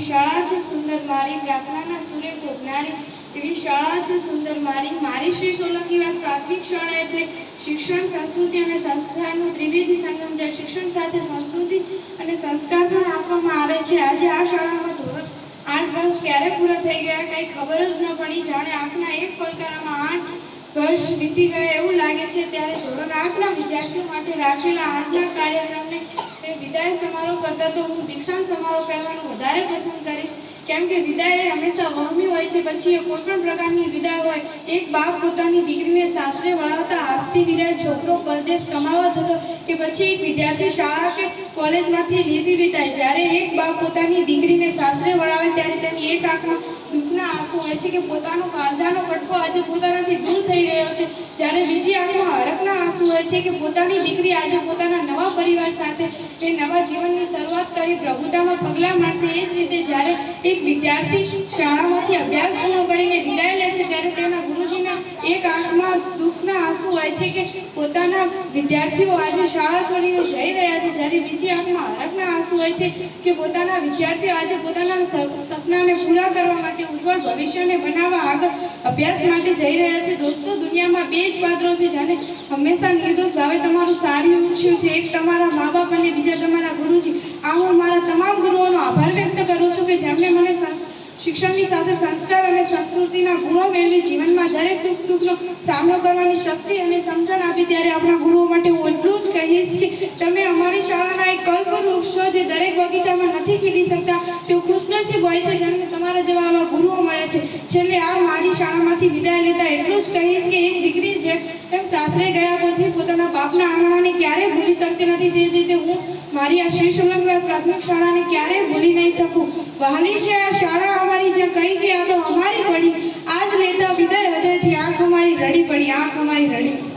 શાળા છે સુંદર મારી, પ્રાર્થનાના સુરે શોભનારી એવી શાળા છે સુંદર મારી. મારી શ્રી સોલંકીવાસ પ્રાથમિક શાળા એટલે શિક્ષણ, સંસ્કૃતિ અને સંસ્કારનું ત્રિવેદી સંગમ, જ્યાં શિક્ષણ સાથે સંસ્કૃતિ અને સંસ્કાર પણ આપવામાં આવે છે. આજે આ શાળામાં ધોરણ 8 વર્ષ ક્યારે પૂરા થઈ ગયા કંઈ ખબર જ ન પડી. જાણે આંખના એક પલકારામાં 8 વર્ષ વીતી ગયા એવું લાગે છે. ત્યારે ધોરણ 8ના વિદ્યાર્થીઓ માટે રાખેલા આજના કાર્યક્રમને વિદાય સમારોહ કરતા તો હું દીક્ષાંત સમારોહ કહેવાનું વધારે પસંદ કરીશ, કેમ કે વિદાય હંમેશા વહમી હોય છે. પછી એ કોઈ પણ પ્રકારની વિદાય હોય, એક બાપ પોતાની દીકરીને સાસરે વળાવતા આપતી વિદાય, છોકરો પરદેશ કમાવા જતો કે પછી એક વિદ્યાર્થી શાળા કે કોલેજમાંથી લીધી વિદાય, જ્યારે એક બાપ પોતાની દીકરીને સાસરે વળાવે ત્યારે તેની એક આંખમાં દુઃખના આંસુ હોય છે કે પોતાનો કાળજાનો કટકો આજે પોતાનાથી દૂર થઈ રહ્યો છે, જ્યારે બીજી આંખમાં હરખના આંસુ હોય છે કે પોતાની દીકરી આજે પોતાના નવા પરિવાર સાથે એ નવા જીવનની શરૂઆત કરી પ્રભુતામાં પગલાં માંડશે. એ જ રીતે જ્યારે એક વિદ્યાર્થી શાળામાંથી અભ્યાસ પૂર્ણ કરીને વિદાય લે છે ત્યારે તેના ગુરુજીના એક આંખમાં દુઃખના આંસુ હોય છે કે પોતાના વિદ્યાર્થીઓ આજે શાળા છોડીને જઈ રહ્યા છે, જ્યારે બીજી આંખમાં હરખના આંસુ હોય છે કે પોતાના વિદ્યાર્થીઓ આજે પોતાના સપનાને પૂરા કરવા માટે ઉજ્જવળ ભવિષ્યને બનાવવા આગળ અભ્યાસ માટે જઈ રહ્યા છે. દોસ્તો, દુનિયામાં બે જ પાત્રો છે જેને હંમેશા નિર્દોષ ભાવે તમારું સારું ઈચ્છ્યું છે, એક તમારા મા બાપ અને બીજા તમારા ગુરુજી. આ હું મારા તમામ ગુરુઓનો આભાર વ્યક્ત કરું છું કે જેમણે મને શિક્ષણની સાથે સંસ્કાર અને સંસ્કૃતિના ગુણો મેળવી જીવનમાં દરેક દુઃખનો સામનો કરવાની શક્તિ અને સમજણ આપી. ત્યારે આપણા ગુરુઓ માટે હું એટલું જ કહીશ કે તમે અમારી શાળાના એક કલ્પવૃક્ષ છો જે દરેક બગીચામાં નથી ખીલી શકતા. તેઓ ખુશનસીબ હોય છે જેમને તમારા જેવા આવા ગુરુઓ મળે છે. છેલ્લે આ મારી શાળામાંથી વિદાય લેતા એટલું જ કહીશ કે એક દીકરી જેમ સાસરે ગયા પછી પોતાના બાપના આંગણાને ક્યારેય ભૂલી શકતી નથી, તે જ રીતે હું મારી આ શ્રી સોલંકીવાસ પ્રાથમિક શાળાને ક્યારેય ભૂલી નહીં શકું. વહાલી છે આ શાળા અમારી, જ્યાં કઈ યાદો અમારી પડી, આજ લેતા વિદાય હૃદયથી આંખ અમારી રડી પડી, આંખ અમારી રડી.